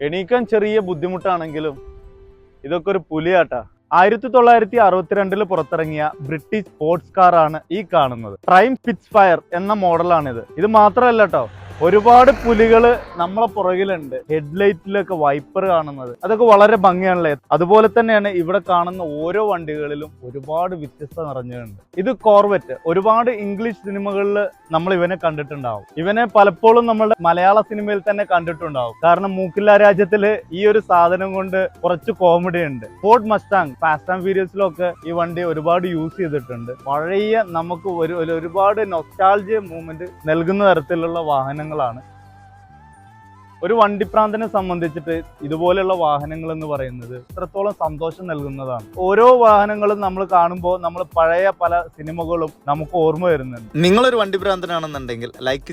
എണീക്കാൻ ചെറിയ ബുദ്ധിമുട്ടാണെങ്കിലും ഇതൊക്കെ ഒരു പുലിയാട്ടാ. 1962 പുറത്തിറങ്ങിയ ബ്രിട്ടീഷ് സ്പോർട്സ് കാർ ആണ് ഈ കാണുന്നത്. ട്രൈം സ്പിറ്റ്ഫയർ എന്ന മോഡലാണിത്. ഇത് മാത്രമല്ല കേട്ടോ, ഒരുപാട് പുലികള് നമ്മളെ പുറകിലുണ്ട്. ഹെഡ്ലൈറ്റിലൊക്കെ വൈപ്പർ കാണുന്നത് അതൊക്കെ വളരെ ഭംഗിയാണല്ലേ. അതുപോലെ തന്നെയാണ് ഇവിടെ കാണുന്ന ഓരോ വണ്ടികളിലും ഒരുപാട് വ്യത്യസ്തത നിറഞ്ഞുണ്ട്. ഇത് കോർവെറ്റ്. ഒരുപാട് ഇംഗ്ലീഷ് സിനിമകളിൽ നമ്മൾ ഇവനെ കണ്ടിട്ടുണ്ടാവും. ഇവനെ പലപ്പോഴും നമ്മുടെ മലയാള സിനിമയിൽ തന്നെ കണ്ടിട്ടുണ്ടാവും. കാരണം മൂക്കില്ല രാജ്യത്തില് ഈ ഒരു സാധനം കൊണ്ട് കുറച്ച് കോമഡി ഉണ്ട്. ഫോർഡ് മസ്റ്റാങ്, ഫാസ്റ്റ് ആൻഡ് ഫ്യൂരിയസിലൊക്കെ ഈ വണ്ടി ഒരുപാട് യൂസ് ചെയ്തിട്ടുണ്ട്. പഴയ നമുക്ക് ഒരുപാട് നൊസ്റ്റാൾജിയ മൂവ്മെന്റ് നൽകുന്ന തരത്തിലുള്ള വാഹനങ്ങളാണ്. ഒരു വണ്ടിപ്രാന്തനെ സംബന്ധിച്ചിട്ട് ഇതുപോലെയുള്ള വാഹനങ്ങൾ എന്ന് പറയുന്നത് ഇത്രത്തോളം സന്തോഷം നൽകുന്നതാണ്. ഓരോ വാഹനങ്ങളും നമ്മൾ കാണുമ്പോൾ നമ്മൾ പഴയ പല സിനിമകളും നമുക്ക് ഓർമ്മ വരുന്നുണ്ട്. നിങ്ങളൊരു വണ്ടിപ്രാന്തനാണെന്നുണ്ടെങ്കിൽ ലൈക്ക്